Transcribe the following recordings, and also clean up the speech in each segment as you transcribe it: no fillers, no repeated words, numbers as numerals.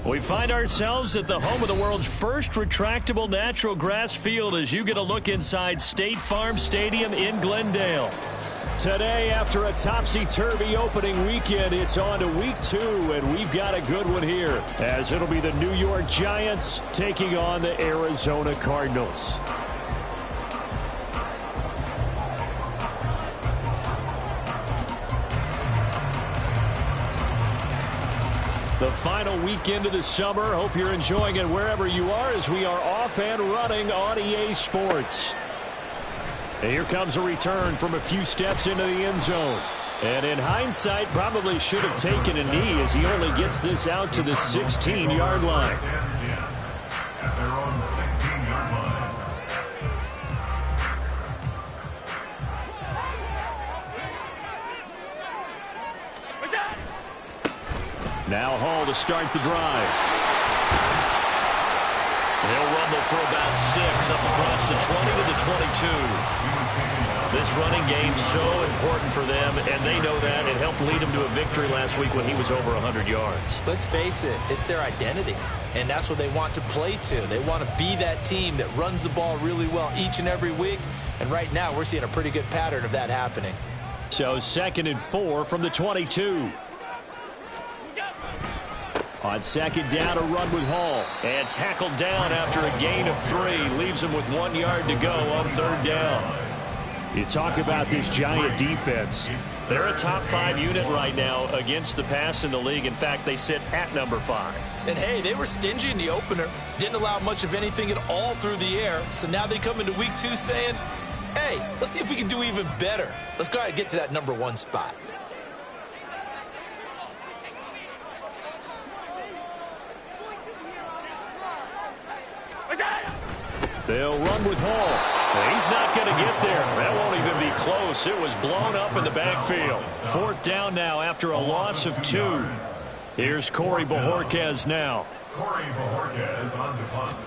We find ourselves at the home of the world's first retractable natural grass field as you get a look inside State Farm Stadium in Glendale. Today, after a topsy-turvy opening weekend, it's on to week 2, and we've got a good one here, as it'll be the New York Giants taking on the Arizona Cardinals. The final weekend of the summer. Hope you're enjoying it wherever you are as we are off and running on EA Sports. And here comes a return from a few steps into the end zone. And in hindsight, probably should have taken a knee as he only gets this out to the 16-yard line. Now Hall to start the drive. He'll rumble for about 6 up across the 20 to the 22. This running game's so important for them, and they know that. It helped lead him to a victory last week when he was over 100 yards. Let's face it, it's their identity, and that's what they want to play to. They want to be that team that runs the ball really well each and every week, and right now we're seeing a pretty good pattern of that happening. So 2nd and 4 from the 22. On 2nd down, a run with Hall. And tackled down after a gain of 3. Leaves him with 1 yard to go on 3rd down. You talk about this Giant defense. They're a top 5 unit right now against the pass in the league. In fact, they sit at number 5. And, hey, they were stingy in the opener. Didn't allow much of anything at all through the air. So now they come into week 2 saying, hey, let's see if we can do even better. Let's go ahead and get to that number 1 spot. They'll run with Hall. He's not going to get there. That won't even be close. It was blown up in the backfield. 4th down now after a loss of 2. Here's Corey Bojorquez now. Corey Bojorquez on the punt.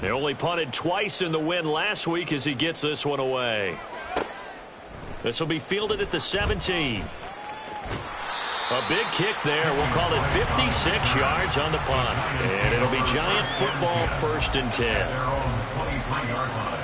They only punted twice in the win last week as he gets this one away. This will be fielded at the 17. A big kick there. We'll call it 56 yards on the punt. And it'll be Giant football 1st and 10. Their own 23-yard line.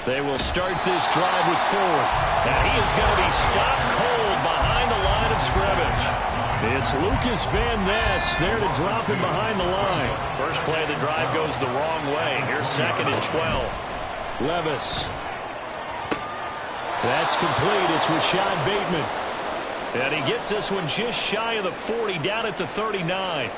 They will start this drive with Ford. And he is going to be stopped cold behind the line of scrimmage. It's Lucas Van Ness there to drop him behind the line. First play of the drive goes the wrong way. Here's 2nd and 12. Levis. That's complete. It's Rashad Bateman. And he gets this one just shy of the 40, down at the 39.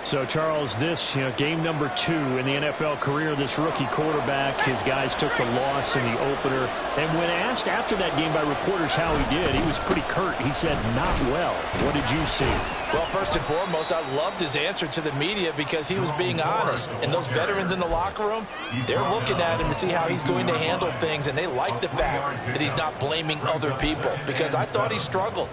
So, Charles, this game number 2 in the NFL career, this rookie quarterback, his guys took the loss in the opener. And when asked after that game by reporters how he did, he was pretty curt. He said, not well. What did you see? Well, first and foremost, I loved his answer to the media because he was being honest. And those veterans in the locker room, they're looking at him to see how he's going to handle things. And they like the fact that he's not blaming other people because I thought he struggled.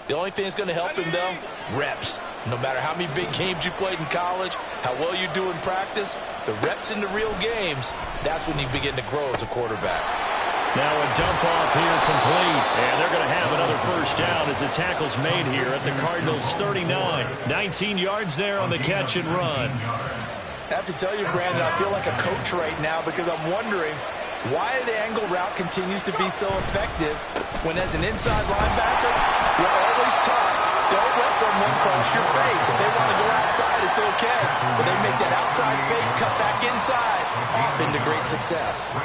The only thing that's going to help him, though, reps. No matter how many big games you played in college, how well you do in practice, the reps in the real games, that's when you begin to grow as a quarterback. Now a dump off here complete. And they're going to have another 1st down as the tackle's made here at the Cardinals' 39. 19 yards there on the catch and run. I have to tell you, Brandon, I feel like a coach right now because I'm wondering why the angle route continues to be so effective when as an inside linebacker, You're always taught, don't let someone cross your face. If they want to go outside, it's okay. But they make that outside fake, cut back inside, off into great success.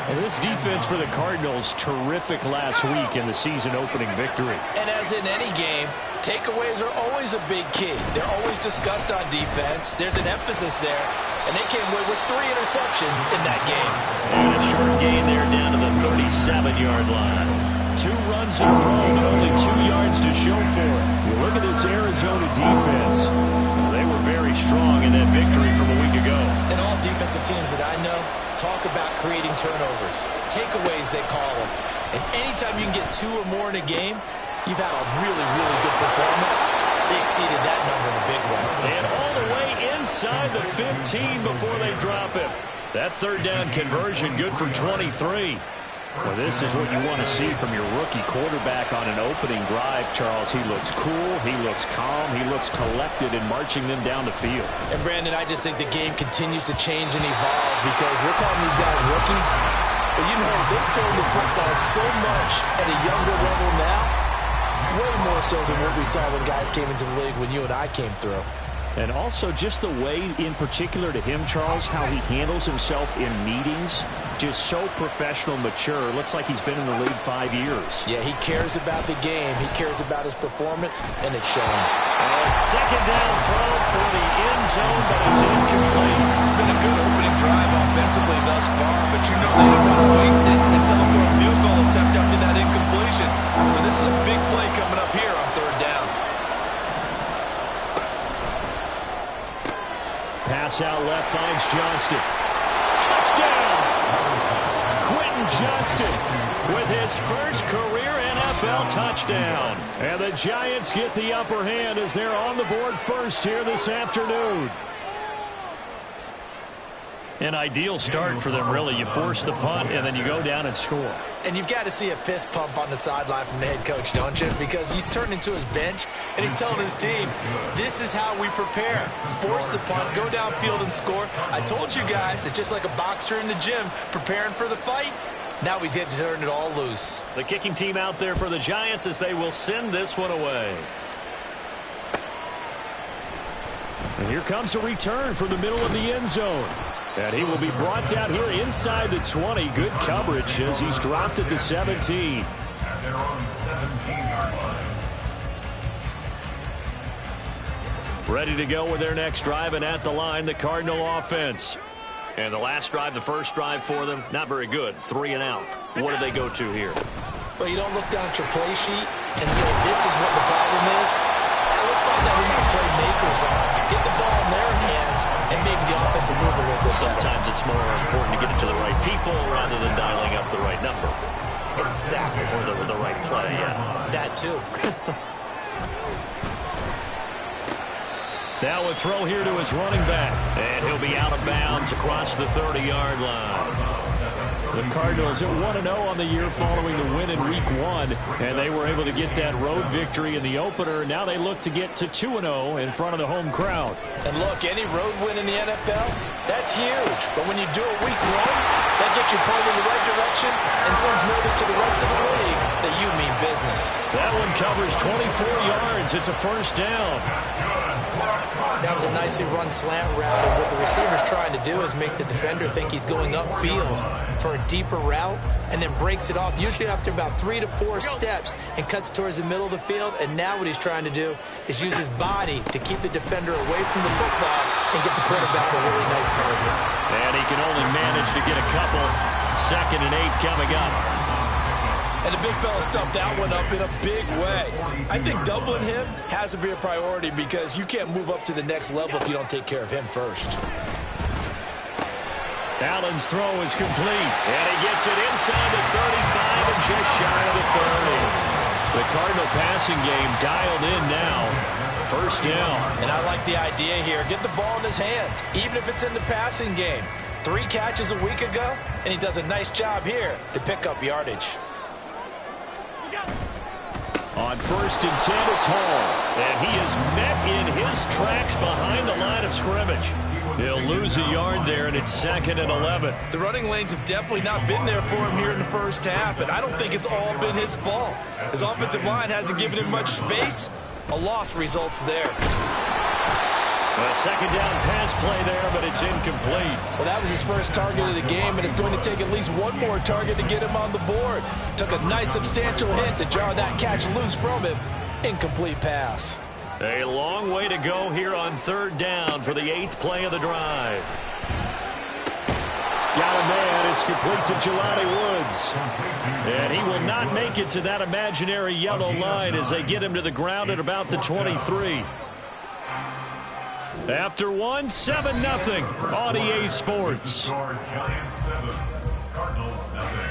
And this defense for the Cardinals, terrific last week in the season-opening victory. And as in any game, takeaways are always a big key. They're always discussed on defense. There's an emphasis there. And they came away with 3 interceptions in that game. And a short gain there down to the 37-yard line. 2 runs in a row, but only 2 yards to show for it. You look at this Arizona defense. They were very strong in that victory from a week ago. And all defensive teams that I know talk about creating turnovers. Takeaways, they call them. And anytime you can get 2 or more in a game, you've had a really, really good performance. They exceeded that number in a big way. And all the way inside the 15 before they drop it. That third down conversion good for 23. Well, this is what you want to see from your rookie quarterback on an opening drive, Charles. He looks cool, he looks calm, he looks collected in marching them down the field. And, Brandon, I just think the game continues to change and evolve because we're calling these guys rookies. But, you know, they've thrown the football so much at a younger level now, way more so than what we saw when guys came into the league when you and I came through. And also just the way, in particular to him, Charles, how he handles himself in meetings, just so professional, mature. Looks like he's been in the league 5 years. Yeah, he cares about the game. He cares about his performance, and it's showing. A second down throw for the end zone, but it's incomplete. It's been a good opening drive offensively thus far, but you know they didn't want to waste it and settle for a field goal attempt after that incompletion. So this is a big play coming up here on third down. Pass out left finds Johnston. Touchdown! Quentin Johnston with his first career NFL touchdown. And the Giants get the upper hand as they're on the board first here this afternoon. An ideal start for them, really. You force the punt, and then you go down and score. And you've got to see a fist pump on the sideline from the head coach, don't you? Because he's turned into his bench, and he's telling his team, this is how we prepare. Force the punt, go downfield and score. I told you guys, it's just like a boxer in the gym preparing for the fight. Now we get to turn it all loose. The kicking team out there for the Giants as they will send this one away. And here comes a return from the middle of the end zone. And he will be brought down here inside the 20. Good coverage as he's dropped at the 17. At their own 17-yard line. Ready to go with their next drive, and at the line, the Cardinal offense. And the last drive, the first drive for them, not very good. 3 and out. What do they go to here? Well, you don't look down at your play sheet and say, this is what the problem is. Let's find out who my playmakers are. Get the ball in their hands and maybe the offensive move a little bit better. Sometimes it's more important to get it to the right people rather than dialing up the right number. Exactly. Or the right play, yeah. That too. Now a throw here to his running back. And he'll be out of bounds across the 30-yard line. The Cardinals at 1-0 on the year following the win in Week 1. And they were able to get that road victory in the opener. Now they look to get to 2-0 in front of the home crowd. And look, any road win in the NFL, that's huge. But when you do it Week 1, that gets you pointed in the right direction and sends notice to the rest of the league that you mean business. That one covers 24 yards. It's a first down. That was a nicely run slant route, and what the receiver's trying to do is make the defender think he's going upfield for a deeper route and then breaks it off, usually after about 3 to 4 steps, and cuts towards the middle of the field. And now what he's trying to do is use his body to keep the defender away from the football and get the quarterback a really nice target. And he can only manage to get a couple. 2nd and 8 coming up. And the big fella stuffed that one up in a big way. I think doubling him has to be a priority because you can't move up to the next level if you don't take care of him first. Allen's throw is complete. And he gets it inside the 35 and just shy of the 30. The Cardinal passing game dialed in now. First down. And I like the idea here. Get the ball in his hands, even if it's in the passing game. 3 catches a week ago, and he does a nice job here to pick up yardage. On 1st and 10, it's Hall. And he is met in his tracks behind the line of scrimmage. He'll lose a yard there, and it's 2nd and 11. The running lanes have definitely not been there for him here in the first half, and I don't think it's all been his fault. His offensive line hasn't given him much space. A loss results there. A 2nd down pass play there, but it's incomplete. Well, that was his first target of the game, and it's going to take at least one more target to get him on the board. Took a nice substantial hit to jar that catch loose from him. Incomplete pass. A long way to go here on 3rd down for the 8th play of the drive. Got a man. It's complete to Jelani Woods. And he will not make it to that imaginary yellow line as they get him to the ground at about the 23. After one, 7-0 on EA Sports. Giants 7, Cardinals nothing.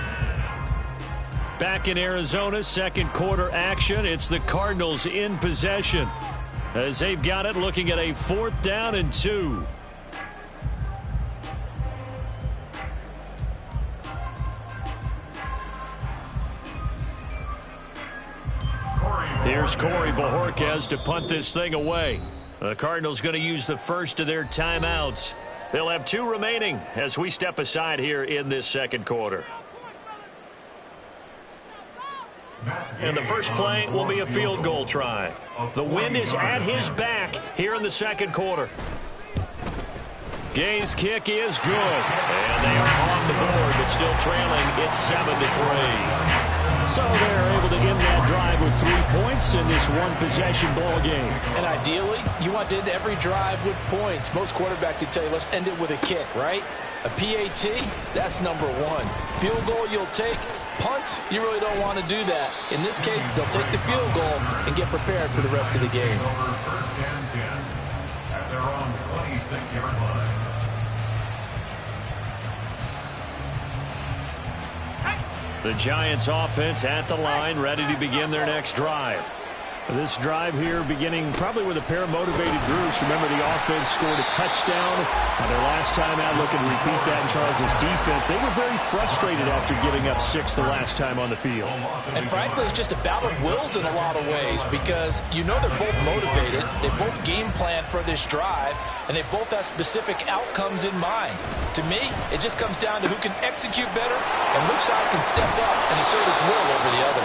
Back in Arizona, 2nd quarter action. It's the Cardinals in possession as they've got it, looking at a 4th down and 2. Here's Corey Bojorquez to punt this thing away. The Cardinals going to use the first of their timeouts. They'll have 2 remaining as we step aside here in this 2nd quarter. And the first play will be a field goal try. The wind is at his back here in the 2nd quarter. Gay's kick is good. And they are on the board, but still trailing. It's 7-3. So they're able to end that drive with 3 points in this one-possession ball game. And ideally, you want to end every drive with points. Most quarterbacks would tell you, let's end it with a kick, right? A PAT, that's number 1. Field goal you'll take. Punts, you really don't want to do that. In this case, they'll take the field goal and get prepared for the rest of the game. Over 1st and 10 at their own 26-yard line. The Giants offense at the line, ready to begin their next drive. This drive here beginning probably with a pair of motivated groups. Remember, the offense scored a touchdown on their last time out. Looking to repeat that in Charles' defense. They were very frustrated after giving up 6 the last time on the field. And frankly, it's just a battle of wills in a lot of ways because you know they're both motivated. They both game plan for this drive, and they both have specific outcomes in mind. To me, it just comes down to who can execute better and which side can step up and assert its will over the other.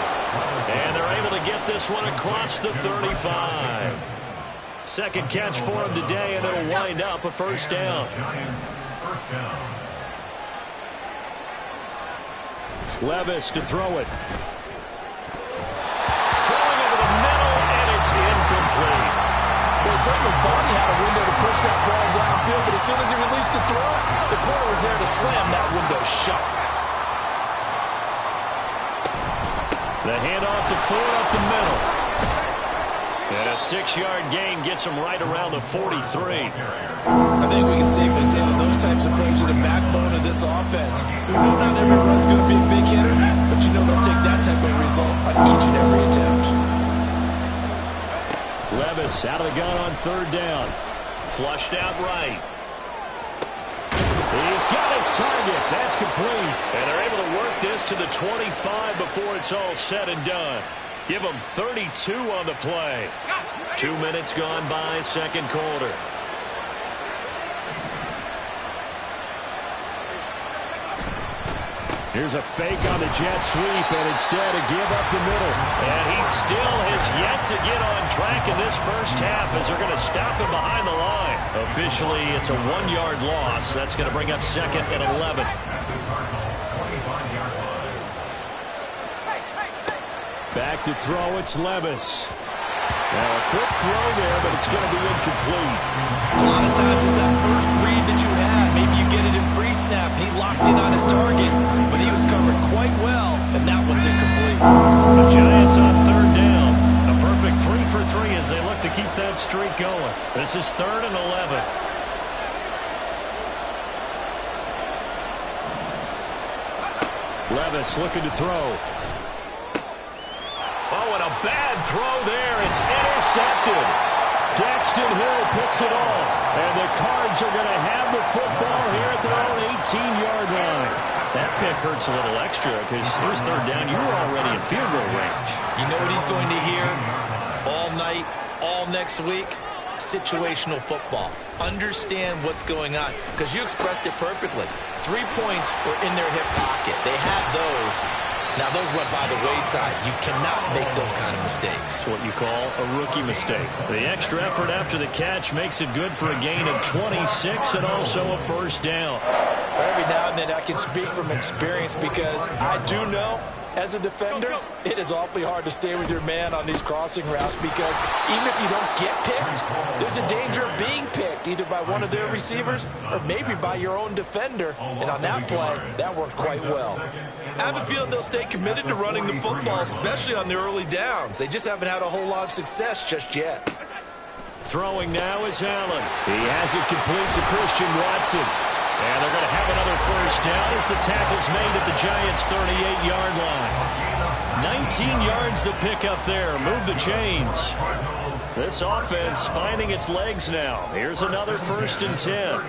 And they're able to get this one across the 35. 2nd catch for him today, and it'll wind up a 1st down. Giants 1st down. Levis to throw it. Throwing over the middle, and it's incomplete. Well, certainly thought he had a window to push that ball downfield, but as soon as he released the throw, the corner was there to slam that window shut. The handoff to Ford up the middle. And a 6-yard gain gets him right around the 43. I think we can safely say that those types of plays are the backbone of this offense. We know not every run's going to be a big hitter, but you know they'll take that type of result on each and every attempt. Levis out of the gun on 3rd down. Flushed out right. He's got his target. That's complete. And they're able to work this to the 25 before it's all said and done. Give them 32 on the play. 2 minutes gone by, 2nd quarter. Here's a fake on the jet sweep, and instead a give up the middle. And he still has yet to get on track in this first half as they're going to stop him behind the line. Officially, it's a 1-yard loss. That's going to bring up 2nd and 11. Back to throw, it's Levis. Now a quick throw there, but it's going to be incomplete. A lot of times it's that first read that you have. Maybe you get it in pre-snap, and he locked in on his target, but he was covered quite well, and that one's incomplete. The Giants on 3rd down. A perfect 3 for 3 as they look to keep that streak going. This is 3rd and 11. Levis looking to throw. Oh, and a bad throw there. It's intercepted. Daxton Hill picks it off. And the Cards are going to have the football here at their own 18-yard line. That pick hurts a little extra because it was third down. You were already in field goal range. You know what he's going to hear all night, all next week? Situational football. Understand what's going on, because you expressed it perfectly. 3 points were in their hip pocket. They had those. Now, those went by the wayside. You cannot make those kind of mistakes. It's what you call a rookie mistake. The extra effort after the catch makes it good for a gain of 26 and also a first down. Every now and then I can speak from experience, because I do know, as a defender, it is awfully hard to stay with your man on these crossing routes, because even if you don't get picked, there's a danger of being picked either by one of their receivers or maybe by your own defender. And on that play, that worked quite well. I have a feeling they'll stay committed to running the football, especially on the early downs. They just haven't had a whole lot of success just yet. Throwing now is Allen. He has it complete to Christian Watson. And they're going to have another first down as the tackle's made at the Giants' 38-yard line. 19 yards the pick up there. Move the chains. This offense finding its legs now. Here's another 1st and 10.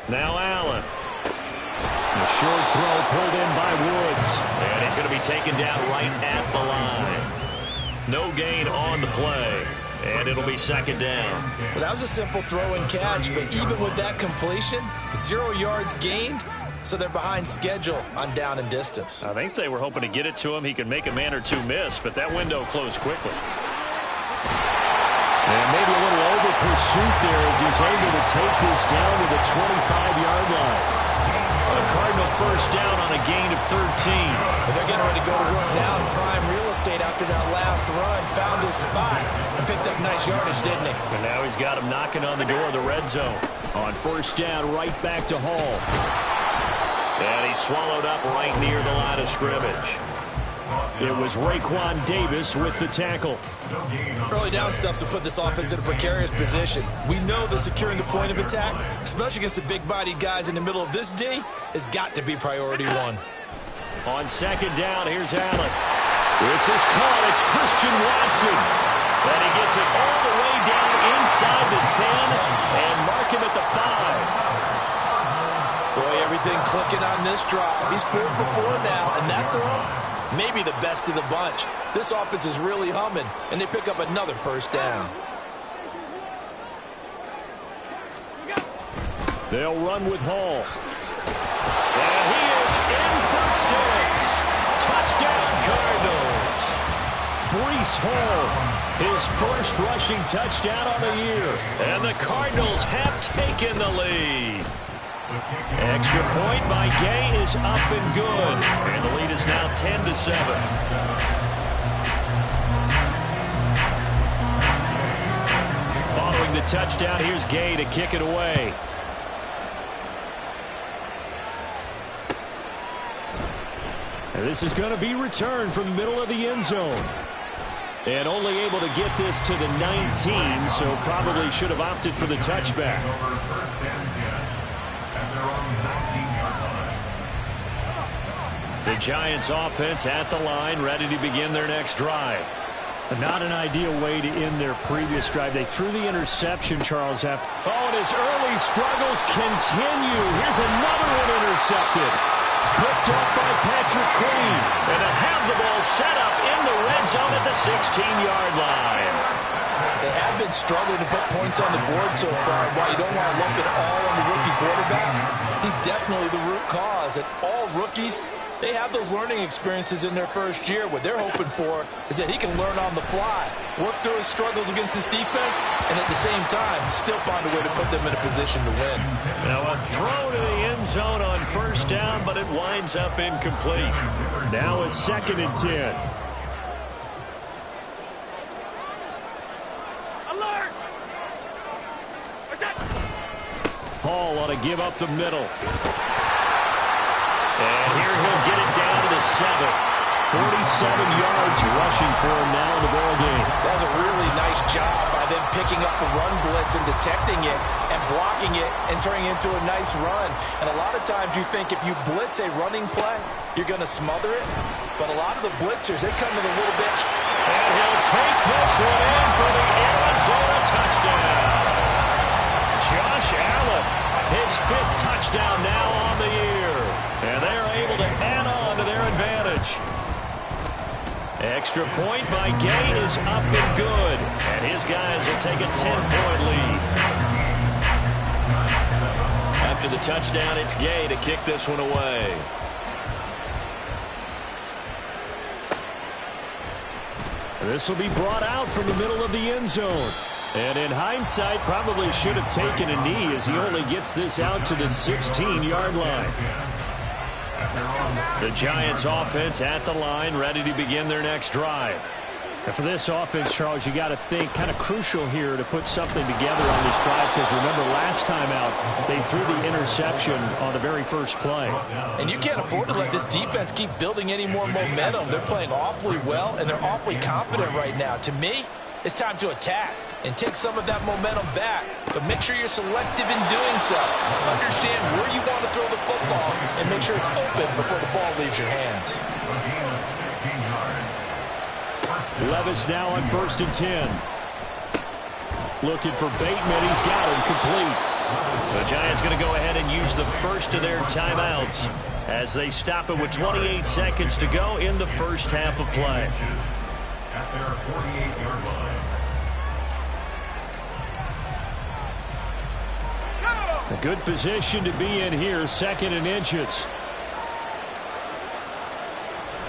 Now Allen. The short throw pulled in by Woods. And he's going to be taken down right at the line. No gain on the play. And it'll be 2nd down. Well, that was a simple throw and catch, but even with that completion, 0 yards gained, so they're behind schedule on down and distance. I think they were hoping to get it to him. He could make a man or two miss, but that window closed quickly. And maybe a little over pursuit there as he's able to take this down to the 25-yard line. A Cardinal first down on a gain of 13. Well, they're getting ready to go to work now in prime real estate after that last run. Found his spot and picked up nice yardage, didn't he? And now he's got him knocking on the door of the red zone. On first down, right back to Hall. And he's swallowed up right near the line of scrimmage. It was Raekwon Davis with the tackle. Early down stuff's to put this offense in a precarious position. We know that securing the point of attack, especially against the big-bodied guys in the middle of this D, has got to be priority one. On 2nd down, here's Allen. This is caught. It's Christian Watson. And he gets it all the way down inside the 10 and mark him at the 5. Boy, everything clicking on this drive. He's 4 for 4 now, and that throw, maybe the best of the bunch. This offense is really humming, and they pick up another first down. They'll run with Hall. And he is in for 6. Touchdown, Cardinals. Breece Hall, his first rushing touchdown on the year. And the Cardinals have taken the lead. Extra point by Gay is up and good. And the lead is now 10-7. Following the touchdown, here's Gay to kick it away. And this is going to be returned from the middle of the end zone. And only able to get this to the 19, so probably should have opted for the touchback. The Giants offense at the line, ready to begin their next drive. Not an ideal way to end their previous drive. They threw the interception, Charles, after. Oh, and his early struggles continue. Here's another one intercepted. Picked up by Patrick Queen. And to have the ball set up in the red zone at the 16-yard line. They have been struggling to put points on the board so far. While you don't want to lump it all on the rookie quarterback, he's definitely the root cause. And all rookies, they have those learning experiences in their first year. What they're hoping for is that he can learn on the fly, work through his struggles against his defense, and at the same time, still find a way to put them in a position to win. Now a throw to the end zone on first down, but it winds up incomplete. Now a 2nd and 10. Hall ought to give up the middle. And here he'll get it down to the 7. yards rushing for him now in the ball game. That was a really nice job by them picking up the run blitz and detecting it and blocking it and turning it into a nice run. And a lot of times you think if you blitz a running play, you're going to smother it. But a lot of the blitzers, they come in a little bit. And he'll take this one in for the Arizona touchdown. Josh Allen, his 5th touchdown now on the year. And they're able to add on to their advantage. Extra point by Gay is up and good. And his guys will take a 10-point lead. After the touchdown, it's Gay to kick this one away. This will be brought out from the middle of the end zone. And in hindsight, probably should have taken a knee as he only gets this out to the 16-yard line. The Giants offense at the line, ready to begin their next drive. And for this offense, Charles, you got to think kind of crucial here to put something together on this drive, because remember last time out they threw the interception on the very first play. And you can't afford to let this defense keep building any more momentum. They're playing awfully well and they're awfully confident right now. To me, it's time to attack and take some of that momentum back, but make sure you're selective in doing so. Understand where you want to throw the football and make sure it's open before the ball leaves your hands. Levis now on 1st and 10. Looking for Bateman. He's got him complete. The Giants going to go ahead and use the first of their timeouts as they stop it with 28 seconds to go in the first half of play. At their 48-yard line. A good position to be in here, 2nd and inches.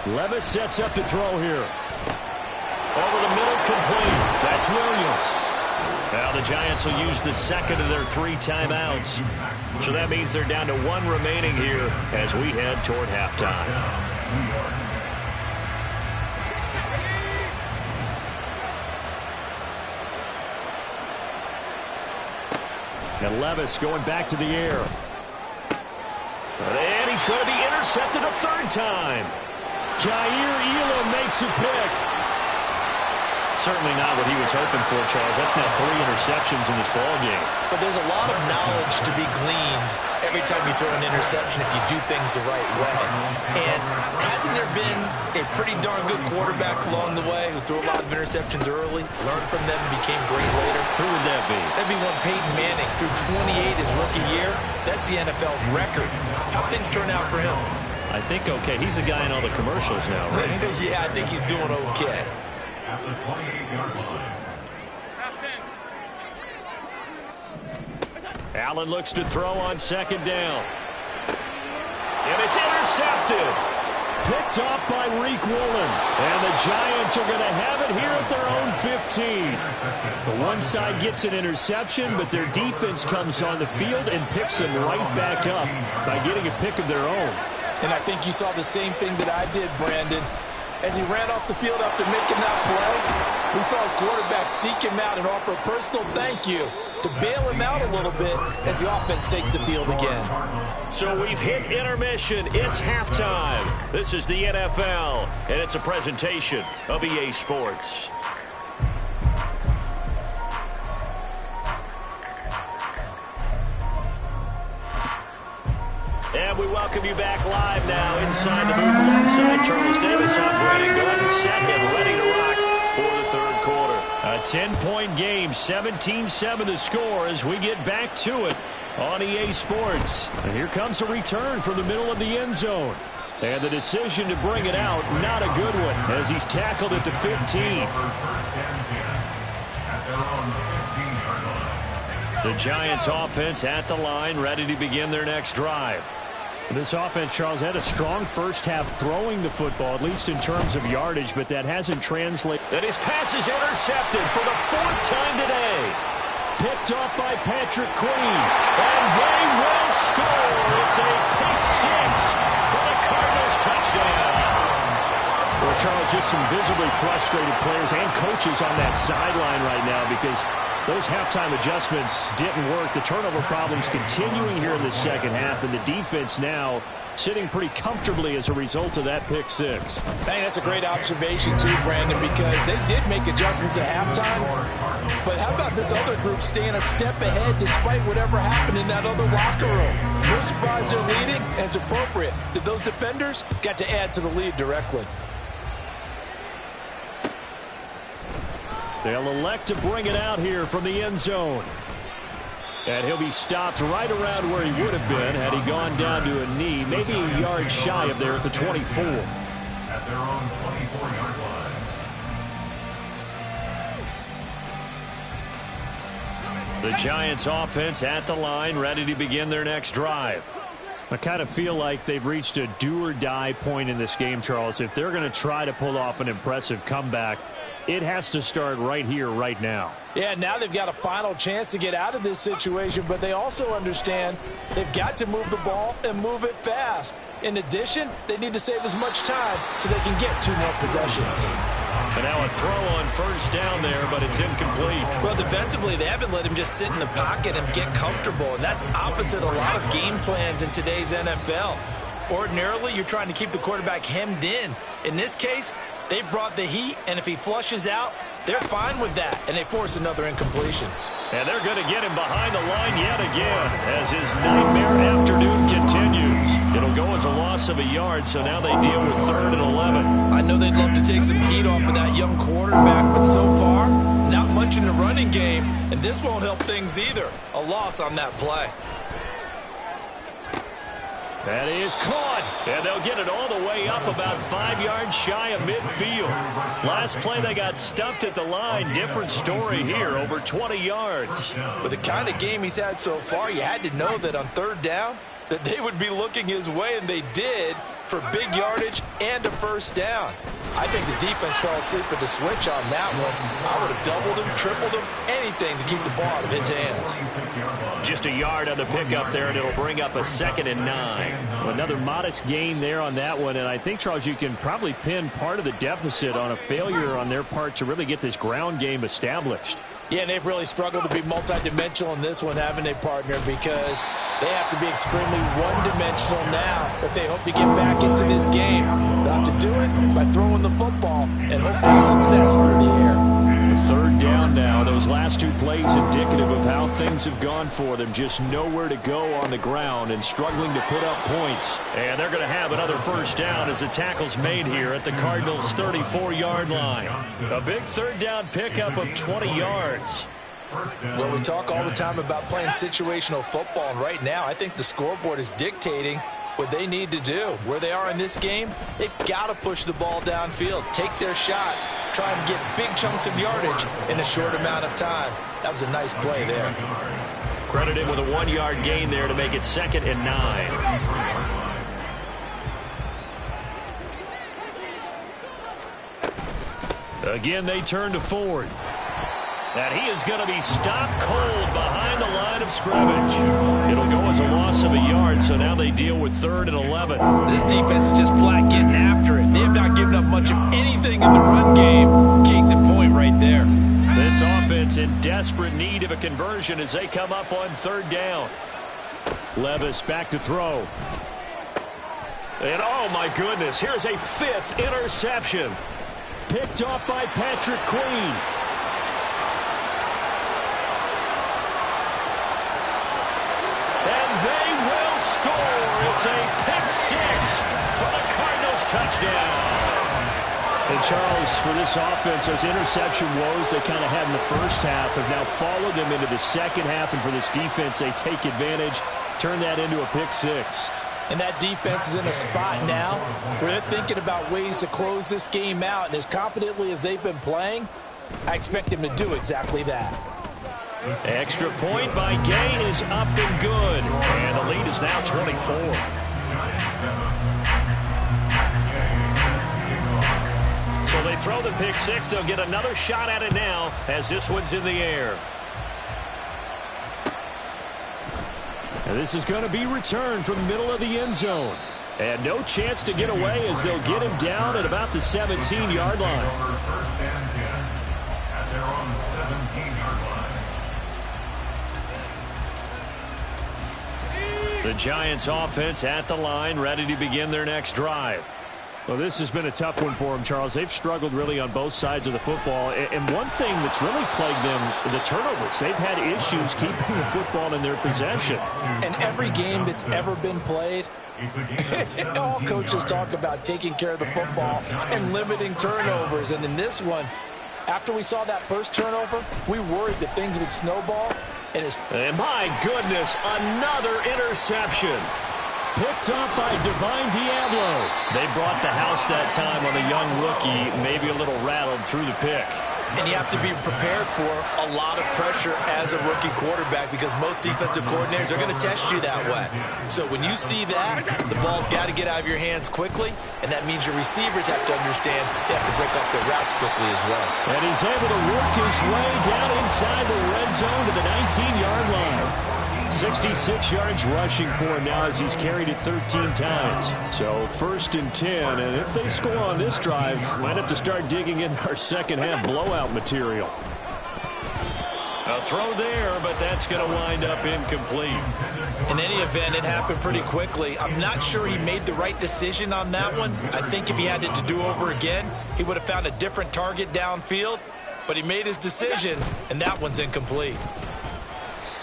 Levis sets up to throw here. Over the middle, complete. That's Williams. Now the Giants will use the second of their 3 timeouts. So that means they're down to 1 remaining here as we head toward halftime. And Levis going back to the air. And he's going to be intercepted a 3rd time. Jair Elam makes a pick. Certainly not what he was hoping for, Charles. That's now 3 interceptions in this ball game. But there's a lot of knowledge to be gleaned every time you throw an interception if you do things the right way. And hasn't there been a pretty darn good quarterback along the way who threw a lot of interceptions early, learned from them, and became great later? Who would that be? That'd be one Peyton Manning. Threw 28 his rookie year. That's the NFL record. How things turn out for him? I think okay. He's a guy in all the commercials now, right? Yeah, I think he's doing okay. At the 28-yard line. Allen looks to throw on 2nd down. And it's intercepted. Picked off by Reek Woolen. And the Giants are going to have it here at their own 15. The one side gets an interception, but their defense comes on the field and picks them right back up by getting a pick of their own. And I think you saw the same thing that I did, Brandon. As he ran off the field after making that play, we saw his quarterback seek him out and offer a personal thank you to bail him out a little bit as the offense takes the field again. So we've hit intermission. It's halftime. This is the NFL, and it's a presentation of EA Sports. And we welcome you back live now inside the booth alongside Charles Davis. I'm Brandon Glenn, set and ready to rock for the 3rd quarter. A 10-point game, 17-7 the score as we get back to it on EA Sports. And here comes a return from the middle of the end zone. And the decision to bring it out, not a good one, as he's tackled at the 15. The Giants offense at the line, ready to begin their next drive. This offense, Charles, had a strong first half throwing the football, at least in terms of yardage, but that hasn't translated. And his pass is intercepted for the 4th time today. Picked off by Patrick Queen. And they will score. It's a pick 6 for the Cardinals touchdown. Well, Charles, just some visibly frustrated players and coaches on that sideline right now because those halftime adjustments didn't work. The turnover problems continuing here in the second half, and the defense now sitting pretty comfortably as a result of that pick six. I think that's a great observation too, Brandon, because they did make adjustments at halftime. But how about this other group staying a step ahead despite whatever happened in that other locker room? No surprise they're leading, and it's appropriate that those defenders got to add to the lead directly. They'll elect to bring it out here from the end zone. And he'll be stopped right around where he would have been had he gone down to a knee, maybe a yard shy of there at the 24. At their own 24-yard line. The Giants offense at the line, ready to begin their next drive. I kind of feel like they've reached a do-or-die point in this game, Charles. If they're going to try to pull off an impressive comeback, it has to start right here, right now. Yeah, now they've got a final chance to get out of this situation, but they also understand they've got to move the ball and move it fast. In addition, they need to save as much time so they can get 2 more possessions. And now a throw on first down there, but it's incomplete. Well, defensively, they haven't let him just sit in the pocket and get comfortable, and that's opposite a lot of game plans in today's NFL. Ordinarily, you're trying to keep the quarterback hemmed in. In this case, they brought the heat, and if he flushes out, they're fine with that, and they force another incompletion. And they're going to get him behind the line yet again as his nightmare afternoon continues. It'll go as a loss of a yard, so now they deal with 3rd and 11. I know they'd love to take some heat off of that young quarterback, but so far, not much in the running game, and this won't help things either. A loss on that play. That is caught, and they'll get it all the way up about 5 yards shy of midfield. Last play, they got stuffed at the line. Different story here, over 20 yards. With the kind of game he's had so far, you had to know that on 3rd down, that they would be looking his way, and they did, for big yardage and a first down. I think the defense fell asleep at the switch on that one. I would have doubled him, tripled him, anything to keep the ball out of his hands. Just a yard on the pickup there, and it'll bring up a 2nd and 9. Another modest gain there on that one, and I think, Charles, you can probably pin part of the deficit on a failure on their part to really get this ground game established. Yeah, and they've really struggled to be multidimensional in this one, haven't they, partner? Because they have to be extremely one-dimensional now if they hope to get back into this game. They'll have to do it by throwing the football and hoping for success through the air. 3rd down now. Those last 2 plays indicative of how things have gone for them. Just nowhere to go on the ground and struggling to put up points. And they're going to have another first down as the tackle's made here at the Cardinals' 34-yard line. A big 3rd down pickup of 20 yards. Well, we talk all the time about playing situational football, and right now I think the scoreboard is dictating what they need to do. Where they are in this game, they've got to push the ball downfield, take their shots, try and get big chunks of yardage in a short amount of time. That was a nice play there. Credited with a 1-yard gain there to make it 2nd and 9. Again, they turn to Ford. And he is going to be stopped cold behind the line of scrimmage. It'll go as a loss of a yard, so now they deal with 3rd and 11. This defense is just flat getting after it. They have not given up much of anything in the run game. Case in point right there. This offense in desperate need of a conversion as they come up on 3rd down. Levis back to throw. And oh my goodness, here's a 5th interception. Picked off by Patrick Queen. It's a pick 6 for the Cardinals touchdown. And Charles, for this offense, those interception woes they kind of had in the first half have now followed them into the second half. And for this defense, they take advantage, turn that into a pick 6. And that defense is in a spot now where they're thinking about ways to close this game out. And as confidently as they've been playing, I expect them to do exactly that. Extra point by Gain is up and good. And the lead is now 24. So they throw the pick 6. They'll get another shot at it now as this one's in the air. And this is going to be returned from the middle of the end zone. And no chance to get away as they'll get him down at about the 17-yard line. First and 10 at their own 17-yard line. The Giants offense at the line, ready to begin their next drive. Well, this has been a tough one for them, Charles. They've struggled really on both sides of the football. And one thing that's really plagued them, the turnovers. They've had issues keeping the football in their possession. And every game that's ever been played, all coaches talk about taking care of the football and limiting turnovers. And in this one, after we saw that first turnover, we worried that things would snowball. And my goodness, another interception. Picked up by Divine Diablo. They brought the house that time on the young rookie, maybe a little rattled through the pick. And you have to be prepared for a lot of pressure as a rookie quarterback because most defensive coordinators are going to test you that way. So when you see that, the ball's got to get out of your hands quickly, and that means your receivers have to understand they have to break off their routes quickly as well. And he's able to work his way down inside the red zone to the 19-yard line. 66 yards rushing for him now as he's carried it 13 times. So 1st and 10, and if they score on this drive, might have to start digging in our second half blowout material. A throw there, but that's going to wind up incomplete. In any event, it happened pretty quickly. I'm not sure he made the right decision on that one. I think if he had it to do over again, he would have found a different target downfield, but he made his decision, and that one's incomplete.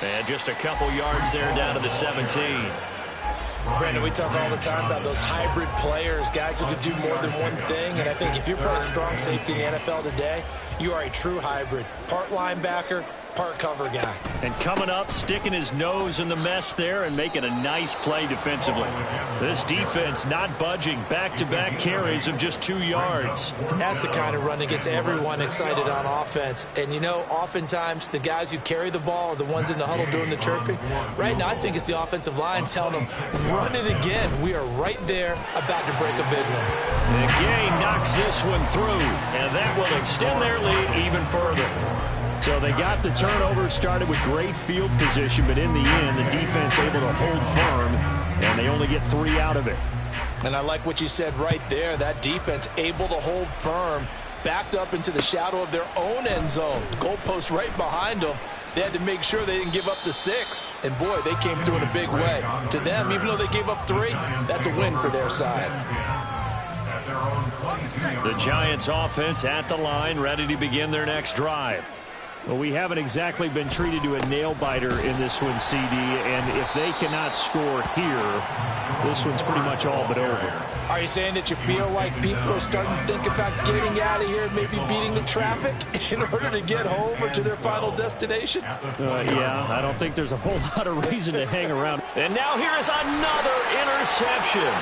And just a couple yards there down to the 17. Brandon, we talk all the time about those hybrid players, guys who could do more than one thing. And I think if you're playing strong safety in the NFL today, you are a true hybrid. Part linebacker, part cover guy. And coming up, sticking his nose in the mess there and making a nice play defensively. This defense not budging. Back-to-back carries of just 2 yards. That's the kind of run that gets everyone excited on offense. And, you know, oftentimes the guys who carry the ball are the ones in the huddle doing the chirping. Right now, I think it's the offensive line telling them, run it again. We are right there about to break a big one. The Gay knocks this one through, and that will extend their lead even further. So they got the turnover, started with great field position, but in the end, the defense able to hold firm, and they only get 3 out of it. And I like what you said right there. That defense able to hold firm, backed up into the shadow of their own end zone. Goalpost right behind them. They had to make sure they didn't give up the 6. And, boy, they came through in a big way. To them, even though they gave up 3, that's a win for their side. The Giants offense at the line, ready to begin their next drive. Well, we haven't exactly been treated to a nail-biter in this one, CD, and if they cannot score here, this one's pretty much all but over. Are you saying that you feel like people are starting to think about getting out of here, maybe beating the traffic in order to get home or to their final destination? Yeah, I don't think there's a whole lot of reason to hang around. And now here is another interception.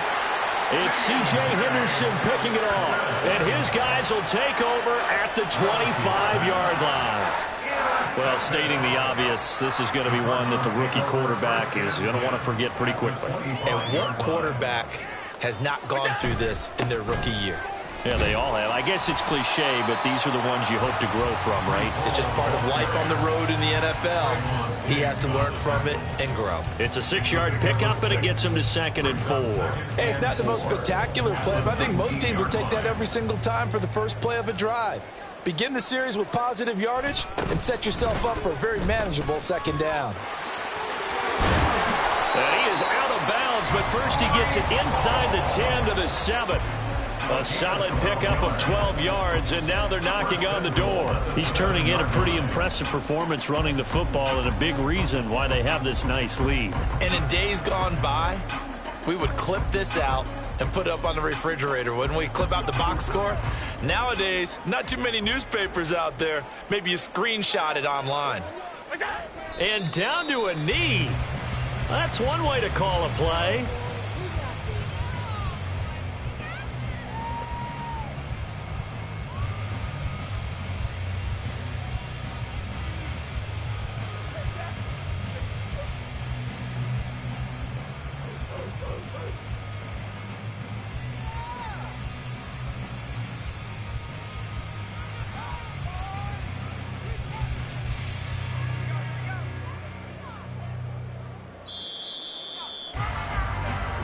It's C.J. Henderson picking it off, and his guys will take over at the 25-yard line. Well, stating the obvious, this is going to be one that the rookie quarterback is going to want to forget pretty quickly. And what quarterback has not gone through this in their rookie year? Yeah, they all have. I guess it's cliche, but these are the ones you hope to grow from, right? It's just part of life on the road in the NFL. He has to learn from it and grow. It's a 6-yard pickup, and it gets him to 2nd and 4. Hey, it's not the most spectacular play, but I think most teams will take that every single time for the first play of a drive. Begin the series with positive yardage and set yourself up for a very manageable 2nd down. And he is out of bounds, but first he gets it inside the 10 to the 7. A solid pickup of 12 yards, and now they're knocking on the door. He's turning in a pretty impressive performance running the football, and a big reason why they have this nice lead. And in days gone by, we would clip this out and put it up on the refrigerator. Wouldn't we clip out the box score? Nowadays, not too many newspapers out there. Maybe you screenshot it online. And down to a knee. That's one way to call a play.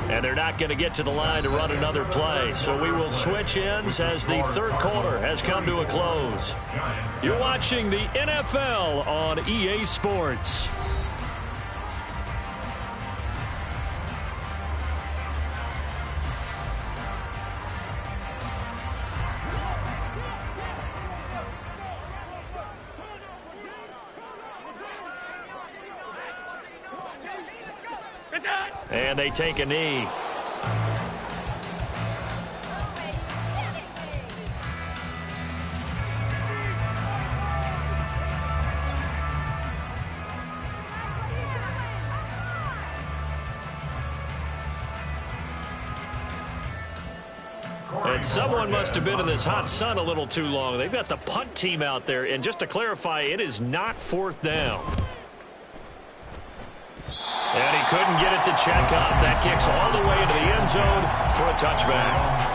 And they're not going to get to the line to run another play. So we will switch ends as the 3rd quarter has come to a close. You're watching the NFL on EA Sports. And they take a knee. And someone must have been in this hot sun a little too long. They've got the punt team out there. And just to clarify, it is not 4th down. And he couldn't get it to check up. That kicks all the way into the end zone for a touchback.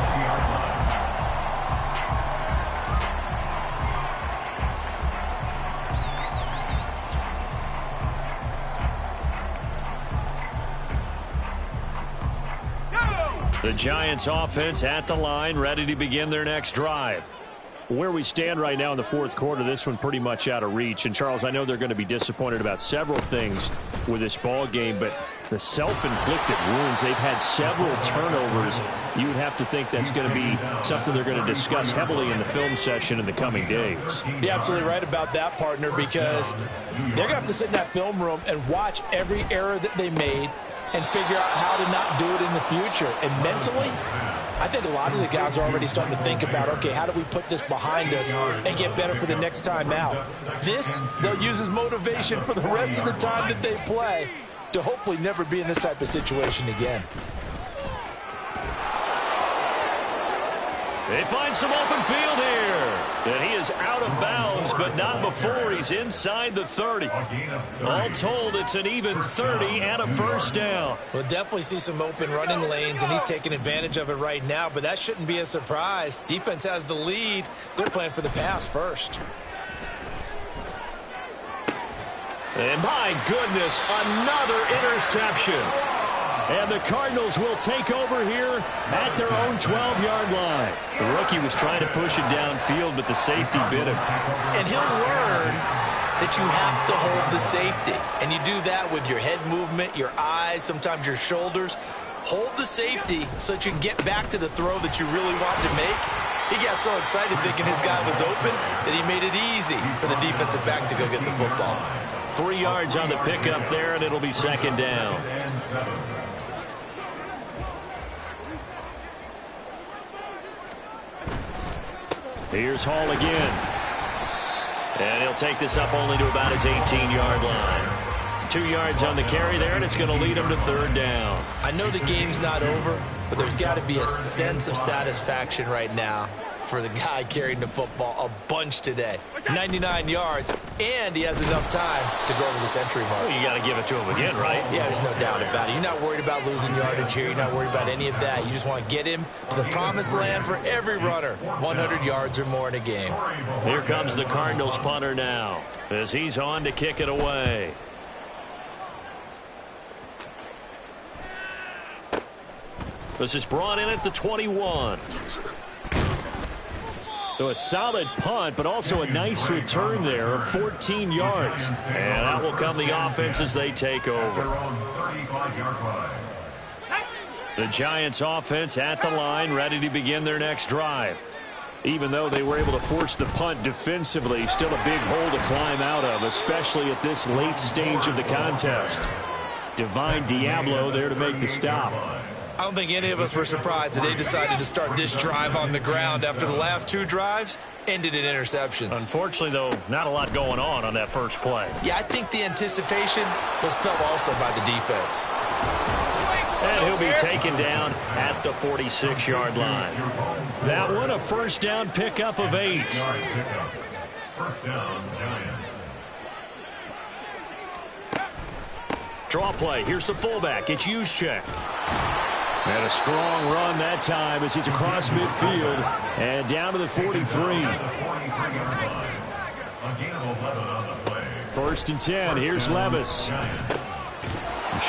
The Giants offense at the line, ready to begin their next drive. Where we stand right now in the 4th quarter, this one pretty much out of reach. And, Charles, I know they're going to be disappointed about several things with this ball game, but the self-inflicted wounds, they've had several turnovers. You would have to think that's going to be something they're going to discuss heavily in the film session in the coming days. You're absolutely right about that, partner, because they're going to have to sit in that film room and watch every error that they made and figure out how to not do it in the future. And mentally, I think a lot of the guys are already starting to think about, okay, how do we put this behind us and get better for the next time out? This, they'll use as motivation for the rest of the time that they play to hopefully never be in this type of situation again. They find some open field here. And he is out of bounds, but not before he's inside the 30. All told, it's an even 30 and a first down. We'll definitely see some open running lanes, and he's taking advantage of it right now, but that shouldn't be a surprise. Defense has the lead. They're playing for the pass first. And my goodness, another interception. And the Cardinals will take over here at their own 12-yard line. The rookie was trying to push it downfield, but the safety bit him. And he'll learn that you have to hold the safety. And you do that with your head movement, your eyes, sometimes your shoulders. Hold the safety so that you can get back to the throw that you really want to make. He got so excited thinking his guy was open that he made it easy for the defensive back to go get the football. 3 yards on the pickup there, and it'll be second down. Here's Hall again. And he'll take this up only to about his 18-yard line. 2 yards on the carry there, and it's going to lead him to third down. I know the game's not over, but there's got to be a sense of satisfaction right now for the guy carrying the football a bunch today. 99 yards, and he has enough time to go over the century mark. Well, you got to give it to him again, right? Yeah, there's no doubt about it. You're not worried about losing yardage here. You're not worried about any of that. You just want to get him to the promised land for every runner. 100 yards or more in a game. Here comes the Cardinals punter now as he's on to kick it away. This is brought in at the 21. So a solid punt, but also a nice return there of 14 yards. And that will come the offense as they take over. The Giants offense at the line, ready to begin their next drive. Even though they were able to force the punt defensively, still a big hole to climb out of, especially at this late stage of the contest. Divine Diablo there to make the stop. I don't think any of us were surprised that they decided to start this drive on the ground after the last 2 drives ended in interceptions. Unfortunately, though, not a lot going on that first play. Yeah, I think the anticipation was felt also by the defense. And he'll be taken down at the 46-yard line. That one, a first down pickup of 8. First down, Giants. Draw play. Here's the fullback. It's Juszczyk. And a strong run that time as he's across midfield and down to the 43. First and 10. Here's Levis.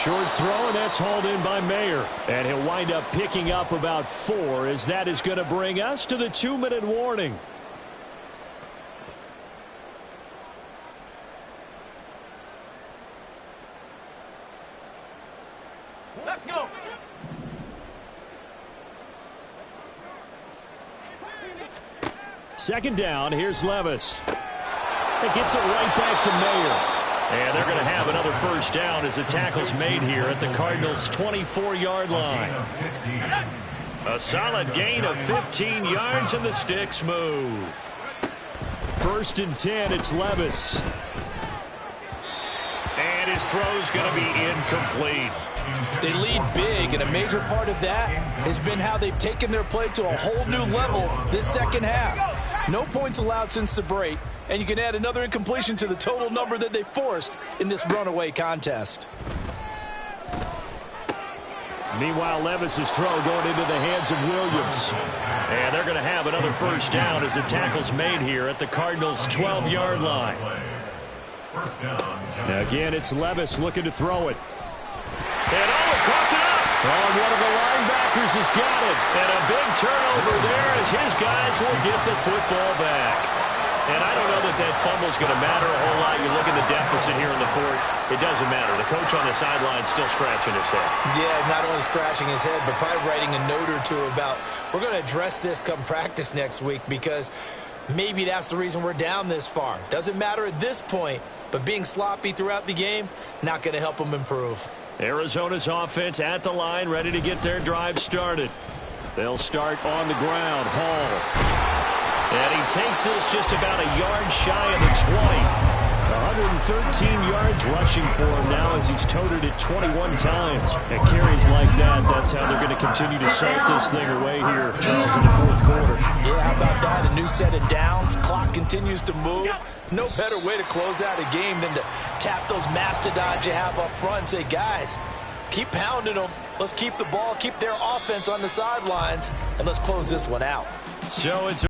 Short throw, and that's hauled in by Mayer. And he'll wind up picking up about 4 as that is going to bring us to the 2-minute warning. Let's go. Second down, here's Levis. It gets it right back to Mayer. And they're going to have another first down as the tackle's made here at the Cardinals' 24-yard line. A solid gain of 15 yards, and the sticks move. 1st and 10, it's Levis. And his throw's going to be incomplete. They lead big, and a major part of that has been how they've taken their play to a whole new level this second half. No points allowed since the break, and you can add another incompletion to the total number that they forced in this runaway contest. Meanwhile, Levis's throw going into the hands of Williams. And they're going to have another first down as the tackle's made here at the Cardinals' 12-yard line. Now again, it's Levis looking to throw it. And caught it up. Oh, one of the linebackers has got it. And a big turnover there as his guys will get the football back. And I don't know that that fumble's going to matter a whole lot. You look at the deficit here in the fourth. It doesn't matter. The coach on the sideline still scratching his head. Yeah, not only scratching his head, but probably writing a note or two about, we're going to address this come practice next week because maybe that's the reason we're down this far. Doesn't matter at this point, but being sloppy throughout the game, not going to help them improve. Arizona's offense at the line, ready to get their drive started. They'll start on the ground. Hall. And he takes this just about a yard shy of the 20. 113 yards rushing for him now as he's toted it 21 times. And carries like that, that's how they're going to continue to salt this thing away here, Charles, in the fourth quarter. Yeah, how about that? A new set of downs. Clock continues to move. No better way to close out a game than to tap those mastodons you have up front and say, guys, keep pounding them. Let's keep the ball, keep their offense on the sidelines, and let's close this one out. So it's